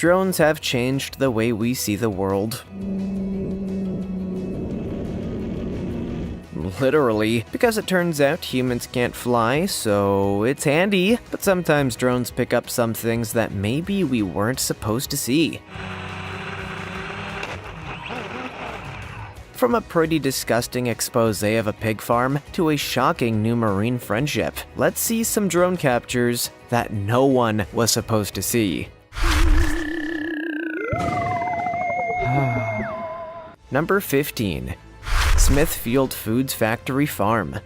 drones have changed the way we see the world. Literally, because it turns out humans can't fly, so it's handy, but sometimes drones pick up some things that maybe we weren't supposed to see. From a pretty disgusting expose of a pig farm to a shocking new marine friendship, let's see some drone captures that no one was supposed to see. Number 15. Smithfield Foods Factory Farm.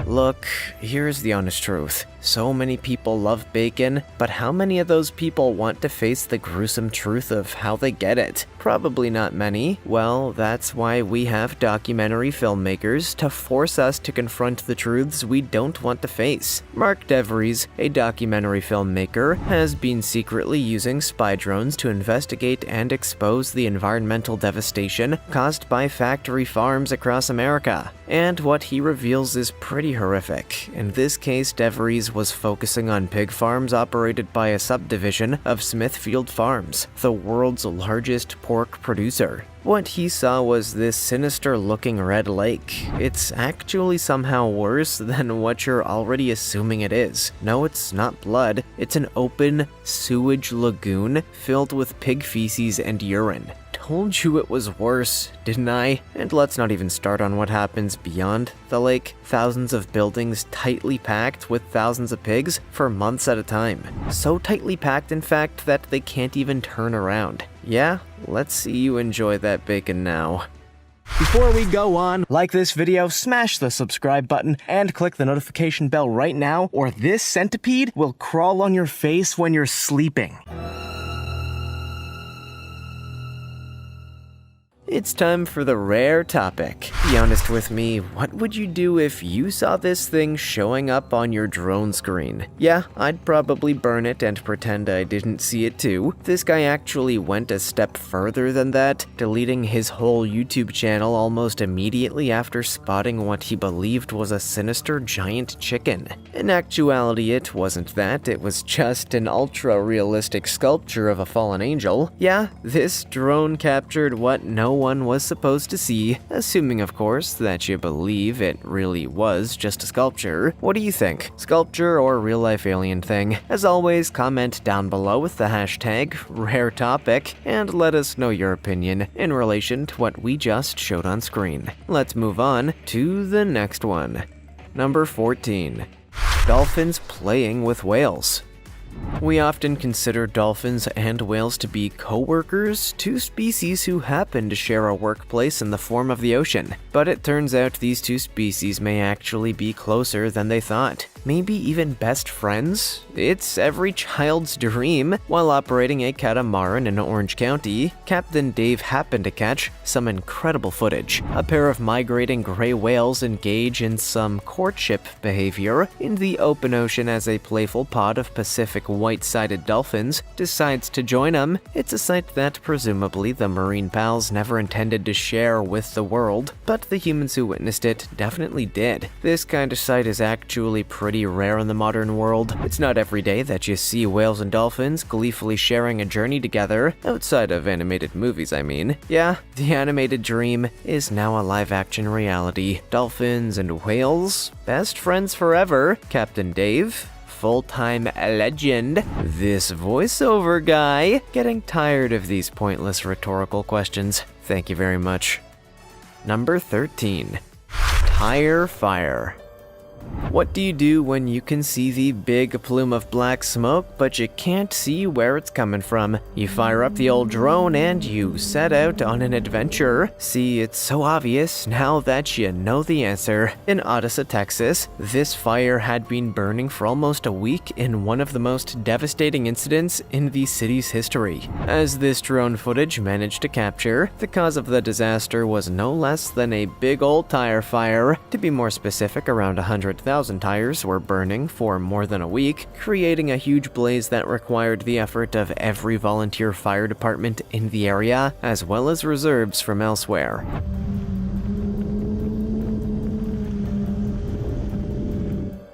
Look, here's the honest truth. So many people love bacon, but how many of those people want to face the gruesome truth of how they get it? Probably not many. Well, that's why we have documentary filmmakers to force us to confront the truths we don't want to face. Mark DeVries, a documentary filmmaker, has been secretly using spy drones to investigate and expose the environmental devastation caused by factory farms across America. And what he reveals is pretty horrific. In this case, DeVries was focusing on pig farms operated by a subdivision of Smithfield Farms, the world's largest pork producer. What he saw was this sinister-looking red lake. It's actually somehow worse than what you're already assuming it is. No, it's not blood. It's an open sewage lagoon filled with pig feces and urine. Told you it was worse, didn't I? And let's not even start on what happens beyond the lake. Thousands of buildings tightly packed with thousands of pigs for months at a time. So tightly packed, in fact, that they can't even turn around. Yeah, let's see you enjoy that bacon now. Before we go on, like this video, smash the subscribe button, and click the notification bell right now, or this centipede will crawl on your face when you're sleeping. It's time for the rare topic. Be honest with me, what would you do if you saw this thing showing up on your drone screen? Yeah, I'd probably burn it and pretend I didn't see it too. This guy actually went a step further than that, deleting his whole YouTube channel almost immediately after spotting what he believed was a sinister giant chicken. In actuality, it wasn't that, it was just an ultra-realistic sculpture of a fallen angel. Yeah, this drone captured what no one was supposed to see, assuming of course that you believe it really was just a sculpture. What do you think? Sculpture or real life alien thing? As always, comment down below with the hashtag #RareTopic and let us know your opinion in relation to what we just showed on screen. Let's move on to the next one. Number 14. Dolphins playing with whales. We often consider dolphins and whales to be co-workers, two species who happen to share a workplace in the form of the ocean. But it turns out these two species may actually be closer than they thought. Maybe even best friends? It's every child's dream. While operating a catamaran in Orange County, Captain Dave happened to catch some incredible footage. A pair of migrating gray whales engage in some courtship behavior in the open ocean as a playful pod of Pacific white-sided dolphins decides to join them. It's a sight that presumably the marine pals never intended to share with the world, but the humans who witnessed it definitely did. This kind of sight is actually pretty rare in the modern world. It's not every day that you see whales and dolphins gleefully sharing a journey together, outside of animated movies, I mean. Yeah, the animated dream is now a live-action reality. Dolphins and whales, best friends forever. Captain Dave, full-time legend. This voiceover guy, getting tired of these pointless rhetorical questions. Thank you very much. Number 13. Tire fire. What do you do when you can see the big plume of black smoke, but you can't see where it's coming from? You fire up the old drone and you set out on an adventure. See, it's so obvious now that you know the answer. In Odessa, Texas, this fire had been burning for almost a week in one of the most devastating incidents in the city's history. As this drone footage managed to capture, the cause of the disaster was no less than a big old tire fire. To be more specific, around 100,000 tires were burning for more than a week, creating a huge blaze that required the effort of every volunteer fire department in the area, as well as reserves from elsewhere.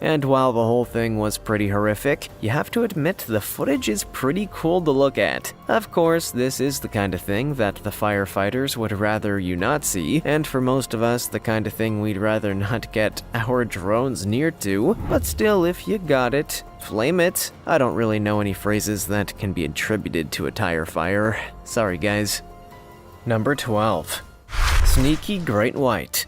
And while the whole thing was pretty horrific, you have to admit the footage is pretty cool to look at. Of course, this is the kind of thing that the firefighters would rather you not see, and for most of us, the kind of thing we'd rather not get our drones near to. But still, if you got it, flame it. I don't really know any phrases that can be attributed to a tire fire. Sorry, guys. Number 12. Sneaky Great White.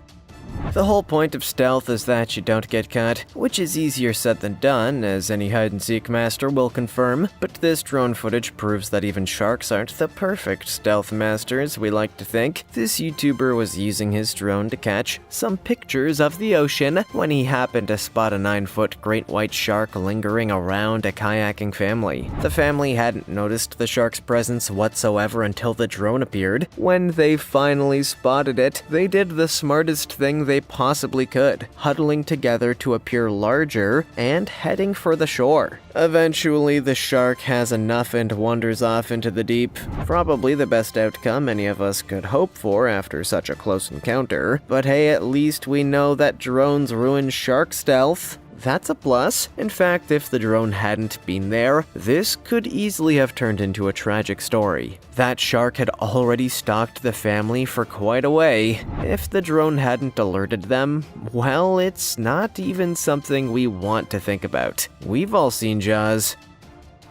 The whole point of stealth is that you don't get caught, which is easier said than done, as any hide-and-seek master will confirm, but this drone footage proves that even sharks aren't the perfect stealth masters we like to think. This YouTuber was using his drone to catch some pictures of the ocean when he happened to spot a 9-foot great white shark lingering around a kayaking family. The family hadn't noticed the shark's presence whatsoever until the drone appeared. When they finally spotted it, they did the smartest thing they possibly could, huddling together to appear larger and heading for the shore. Eventually, the shark has enough and wanders off into the deep. Probably the best outcome any of us could hope for after such a close encounter. But hey, at least we know that drones ruin shark stealth. That's a plus. In fact, if the drone hadn't been there, this could easily have turned into a tragic story. That shark had already stalked the family for quite a way. If the drone hadn't alerted them, well, it's not even something we want to think about. We've all seen Jaws.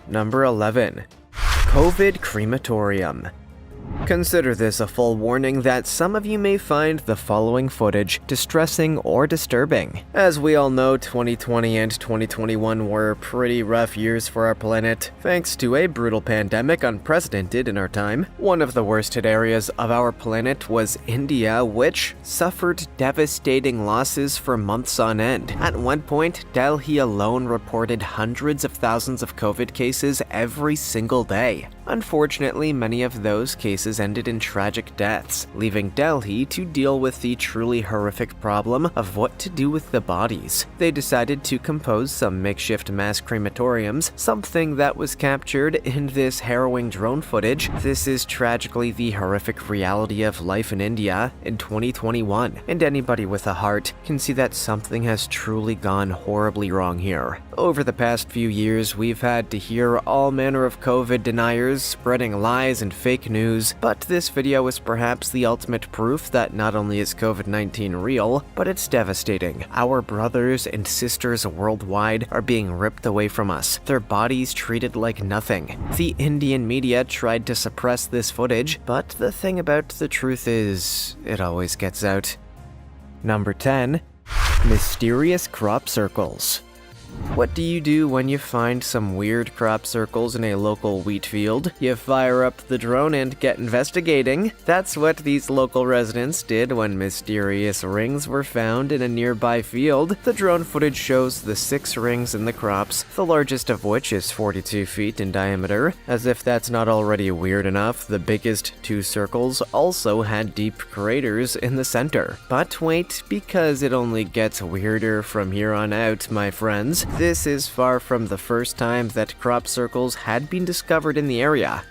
Number 11. COVID Crematorium. Consider this a full warning that some of you may find the following footage distressing or disturbing. As we all know, 2020 and 2021 were pretty rough years for our planet, thanks to a brutal pandemic unprecedented in our time. One of the worst hit areas of our planet was India, which suffered devastating losses for months on end. At one point, Delhi alone reported hundreds of thousands of COVID cases every single day. Unfortunately, many of those cases ended in tragic deaths, leaving Delhi to deal with the truly horrific problem of what to do with the bodies. They decided to compose some makeshift mass crematoriums, something that was captured in this harrowing drone footage. This is tragically the horrific reality of life in India in 2021, and anybody with a heart can see that something has truly gone horribly wrong here. Over the past few years, we've had to hear all manner of COVID deniers spreading lies and fake news, but this video is perhaps the ultimate proof that not only is COVID-19 real, but it's devastating. Our brothers and sisters worldwide are being ripped away from us, their bodies treated like nothing. The Indian media tried to suppress this footage, but the thing about the truth is, it always gets out. Number 10. Mysterious crop circles. What do you do when you find some weird crop circles in a local wheat field? You fire up the drone and get investigating. That's what these local residents did when mysterious rings were found in a nearby field. The drone footage shows the 6 rings in the crops, the largest of which is 42 feet in diameter. As if that's not already weird enough, the biggest 2 circles also had deep craters in the center. But wait, because it only gets weirder from here on out, my friends. This is far from the first time that crop circles had been discovered in the area.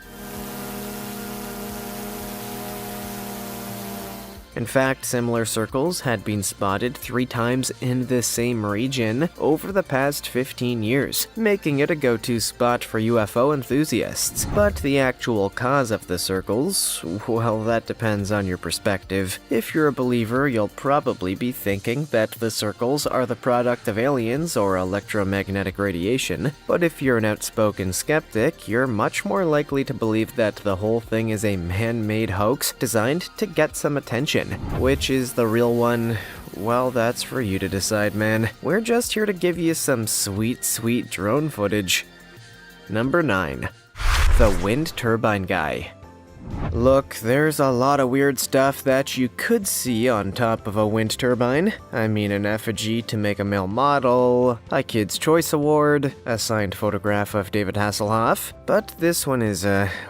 In fact, similar circles had been spotted 3 times in the same region over the past 15 years, making it a go-to spot for UFO enthusiasts. But the actual cause of the circles, well, that depends on your perspective. If you're a believer, you'll probably be thinking that the circles are the product of aliens or electromagnetic radiation. But if you're an outspoken skeptic, you're much more likely to believe that the whole thing is a man-made hoax designed to get some attention. Which is the real one? Well, that's for you to decide, man. We're just here to give you some sweet, sweet drone footage. Number 9. The Wind Turbine Guy. Look, there's a lot of weird stuff that you could see on top of a wind turbine. I mean, an effigy to make a male model, a Kid's Choice Award, a signed photograph of David Hasselhoff. But this one is,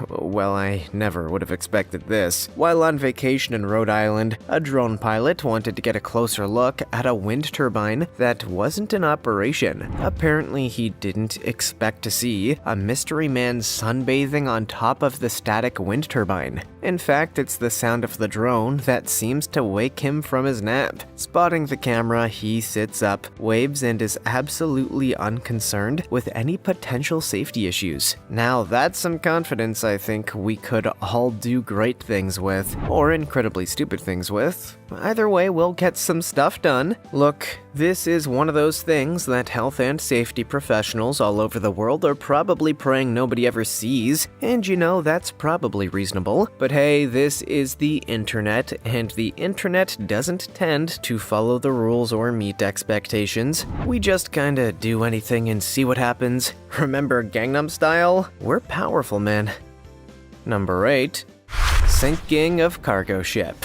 well, I never would have expected this. While on vacation in Rhode Island, a drone pilot wanted to get a closer look at a wind turbine that wasn't in operation. Apparently, he didn't expect to see a mystery man sunbathing on top of the static wind turbine. screen. In fact, it's the sound of the drone that seems to wake him from his nap. Spotting the camera, he sits up, waves, and is absolutely unconcerned with any potential safety issues. Now that's some confidence I think we could all do great things with, or incredibly stupid things with. Either way, we'll get some stuff done. Look, this is one of those things that health and safety professionals all over the world are probably praying nobody ever sees, and you know, that's probably reasonable. But hey, this is the internet, and the internet doesn't tend to follow the rules or meet expectations. We just kinda do anything and see what happens. Remember Gangnam Style? We're powerful, man. Number 8. Sinking of cargo ship.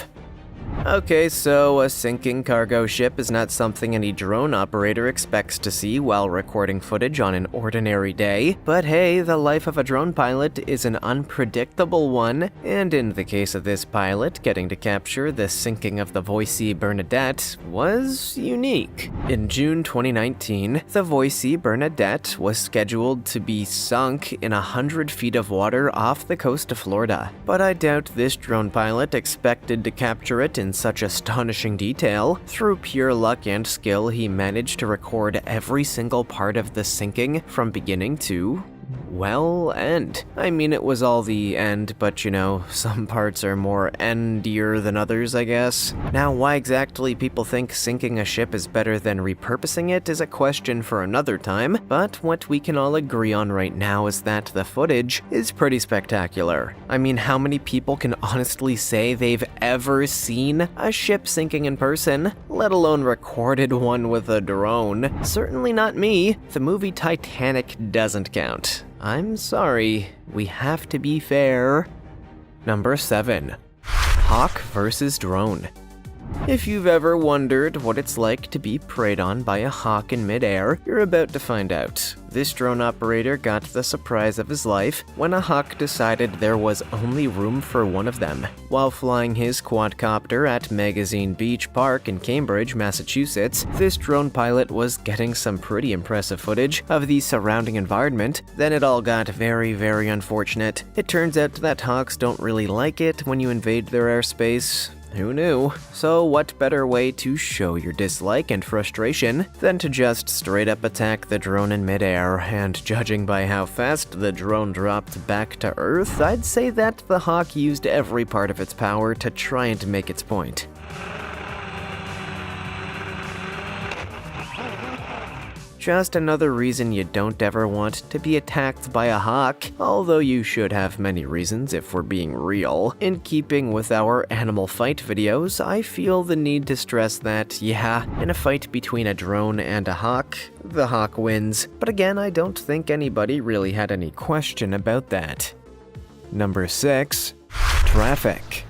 Okay, so a sinking cargo ship is not something any drone operator expects to see while recording footage on an ordinary day, but hey, the life of a drone pilot is an unpredictable one, and in the case of this pilot, getting to capture the sinking of the Voisey Bernadette was unique. In June 2019, the Voisey Bernadette was scheduled to be sunk in 100 feet of water off the coast of Florida, but I doubt this drone pilot expected to capture it in such astonishing detail. Through pure luck and skill, he managed to record every single part of the sinking from beginning to, well, end. I mean, it was all the end, but you know, some parts are more endier than others, I guess. Now, why exactly people think sinking a ship is better than repurposing it is a question for another time, but what we can all agree on right now is that the footage is pretty spectacular. I mean, how many people can honestly say they've ever seen a ship sinking in person, let alone recorded one with a drone? Certainly not me. The movie Titanic doesn't count. I'm sorry, we have to be fair. Number 7. Hawk versus drone. If you've ever wondered what it's like to be preyed on by a hawk in midair, you're about to find out. This drone operator got the surprise of his life when a hawk decided there was only room for one of them. While flying his quadcopter at Magazine Beach Park in Cambridge, Massachusetts, this drone pilot was getting some pretty impressive footage of the surrounding environment. Then it all got very, very unfortunate. It turns out that hawks don't really like it when you invade their airspace. Who knew? So what better way to show your dislike and frustration than to just straight up attack the drone in midair, and judging by how fast the drone dropped back to Earth, I'd say that the hawk used every part of its power to try and make its point. Just another reason you don't ever want to be attacked by a hawk, although you should have many reasons if we're being real. In keeping with our animal fight videos, I feel the need to stress that, yeah, in a fight between a drone and a hawk, the hawk wins. But again, I don't think anybody really had any question about that. Number 6. Traffic.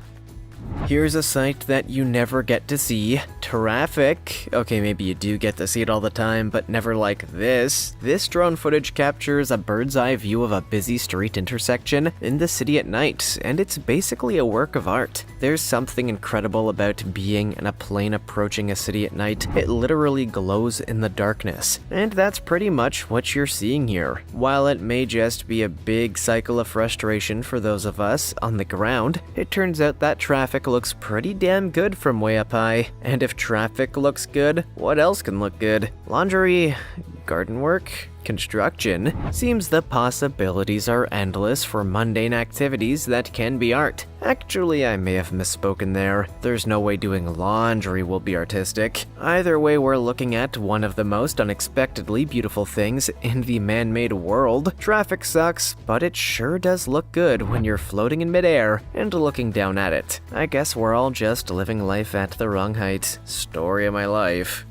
Here's a sight that you never get to see. Traffic. Okay, maybe you do get to see it all the time, but never like this. This drone footage captures a bird's eye view of a busy street intersection in the city at night, and it's basically a work of art. There's something incredible about being in a plane approaching a city at night. It literally glows in the darkness, and that's pretty much what you're seeing here. While it may just be a big cycle of frustration for those of us on the ground, it turns out that traffic looks pretty damn good from way up high. And if traffic looks good, what else can look good? Laundry, garden work, construction. Seems the possibilities are endless for mundane activities that can be art. Actually, I may have misspoken there. There's no way doing laundry will be artistic. Either way, we're looking at one of the most unexpectedly beautiful things in the man-made world. Traffic sucks, but it sure does look good when you're floating in midair and looking down at it. I guess we're all just living life at the wrong height. Story of my life.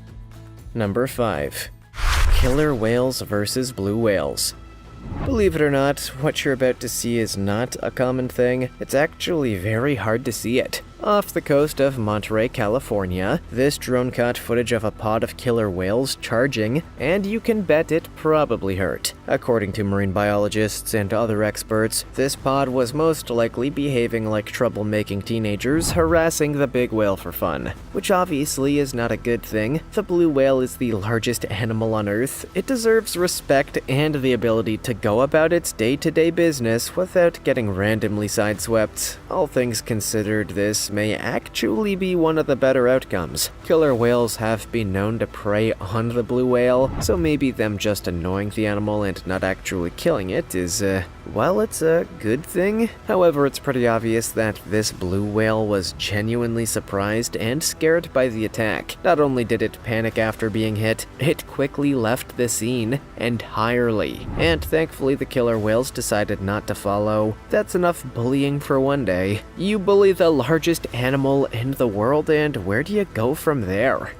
Number 5. Killer whales versus blue whales. Believe it or not, what you're about to see is not a common thing. It's actually very hard to see it. Off the coast of Monterey, California, this drone caught footage of a pod of killer whales charging, and you can bet it probably hurt. According to marine biologists and other experts, this pod was most likely behaving like troublemaking teenagers harassing the big whale for fun, which obviously is not a good thing. The blue whale is the largest animal on Earth. It deserves respect and the ability to go about its day-to-day business without getting randomly sideswept. All things considered, this may actually be one of the better outcomes. Killer whales have been known to prey on the blue whale, so maybe them just annoying the animal and not actually killing it is, well, it's a good thing. However, it's pretty obvious that this blue whale was genuinely surprised and scared by the attack. Not only did it panic after being hit, it quickly left the scene entirely. And thankfully, the killer whales decided not to follow. That's enough bullying for one day. You bully the largest animal in the world, and where do you go from there?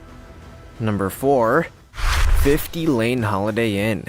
Number 4. 50-Lane Holiday Inn.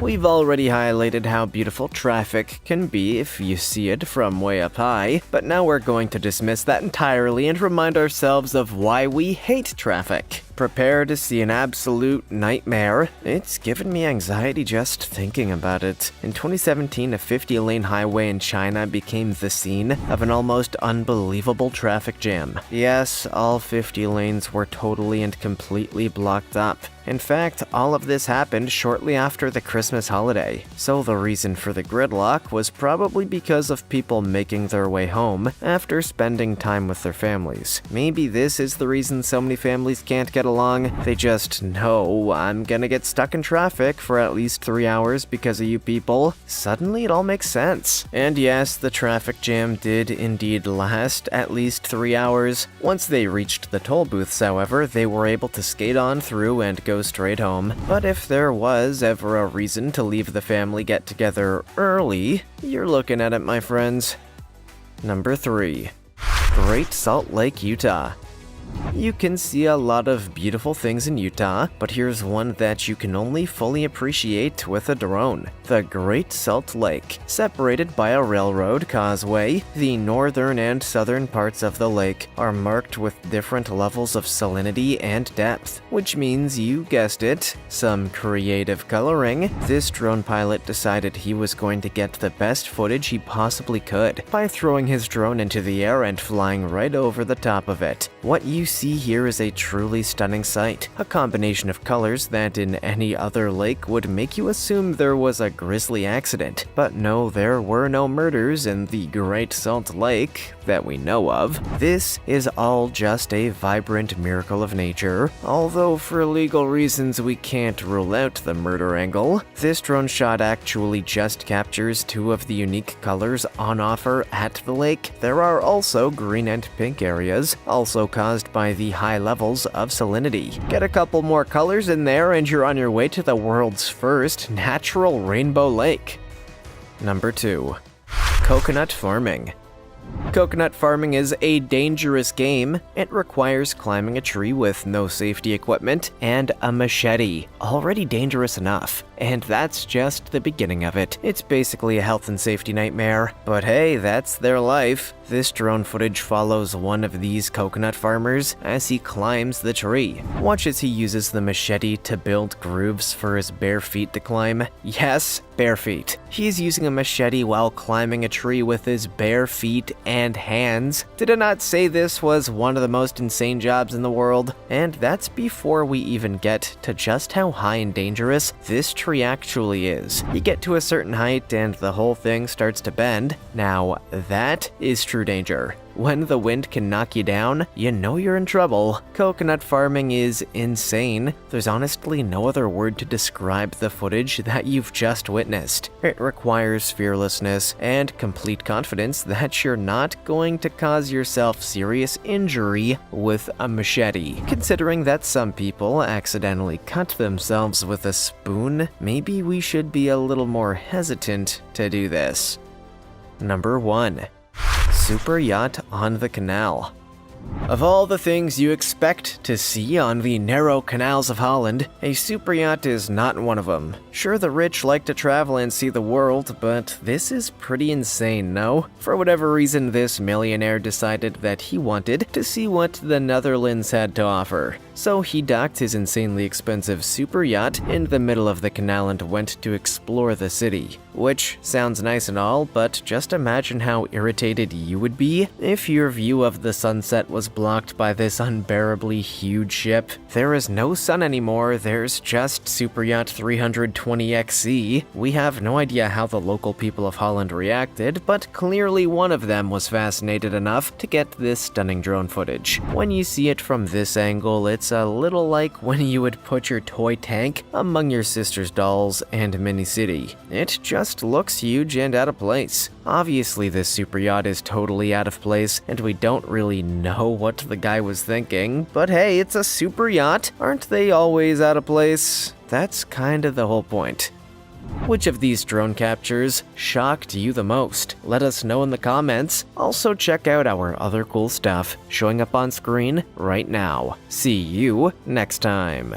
We've already highlighted how beautiful traffic can be if you see it from way up high, but now we're going to dismiss that entirely and remind ourselves of why we hate traffic. Prepare to see an absolute nightmare. It's given me anxiety just thinking about it. In 2017, a 50-lane highway in China became the scene of an almost unbelievable traffic jam. Yes, all 50 lanes were totally and completely blocked up. In fact, all of this happened shortly after the Christmas holiday. So the reason for the gridlock was probably because of people making their way home after spending time with their families. Maybe this is the reason so many families can't get along. They just know, I'm gonna get stuck in traffic for at least 3 hours because of you people. Suddenly it all makes sense. And yes, the traffic jam did indeed last at least 3 hours. Once they reached the toll booths, however, they were able to skate on through and go straight home. But if there was ever a reason to leave the family get-together early, you're looking at it, my friends. Number 3. Great Salt Lake, Utah. You can see a lot of beautiful things in Utah, but here's one that you can only fully appreciate with a drone. The Great Salt Lake. Separated by a railroad causeway, the northern and southern parts of the lake are marked with different levels of salinity and depth, which means, you guessed it, some creative coloring. This drone pilot decided he was going to get the best footage he possibly could by throwing his drone into the air and flying right over the top of it. What you see here is a truly stunning sight, a combination of colors that in any other lake would make you assume there was a grisly accident. But no, there were no murders in the Great Salt Lake that we know of. This is all just a vibrant miracle of nature, although for legal reasons we can't rule out the murder angle. This drone shot actually just captures 2 of the unique colors on offer at the lake. There are also green and pink areas, also caused by the high levels of salinity. Get a couple more colors in there and you're on your way to the world's first natural rainbow lake. Number 2. Coconut farming. Coconut farming is a dangerous game. It requires climbing a tree with no safety equipment and a machete. Already dangerous enough. And that's just the beginning of it. It's basically a health and safety nightmare. But hey, that's their life. This drone footage follows one of these coconut farmers as he climbs the tree. Watch as he uses the machete to build grooves for his bare feet to climb. Yes, bare feet. He's using a machete while climbing a tree with his bare feet and hands. Did I not say this was one of the most insane jobs in the world? And that's before we even get to just how high and dangerous this tree actually is. You get to a certain height and the whole thing starts to bend. Now, that is true danger. When the wind can knock you down, you know you're in trouble. Coconut farming is insane. There's honestly no other word to describe the footage that you've just witnessed. It requires fearlessness and complete confidence that you're not going to cause yourself serious injury with a machete. Considering that some people accidentally cut themselves with a spoon, maybe we should be a little more hesitant to do this. Number 1. Super yacht on the canal. Of all the things you expect to see on the narrow canals of Holland, a super yacht is not one of them. Sure, the rich like to travel and see the world, but this is pretty insane, no? For whatever reason, this millionaire decided that he wanted to see what the Netherlands had to offer. So he docked his insanely expensive super yacht in the middle of the canal and went to explore the city. Which sounds nice and all, but just imagine how irritated you would be if your view of the sunset was blocked by this unbearably huge ship. There is no sun anymore, there's just Super Yacht 320XC. We have no idea how the local people of Holland reacted, but clearly one of them was fascinated enough to get this stunning drone footage. When you see it from this angle, it's a little like when you would put your toy tank among your sister's dolls and Mini City. It just looks huge and out of place. Obviously, this super yacht is totally out of place, and we don't really know what the guy was thinking, but hey, it's a super yacht. Aren't they always out of place? That's kinda the whole point. Which of these drone captures shocked you the most? Let us know in the comments. Also, check out our other cool stuff showing up on screen right now. See you next time.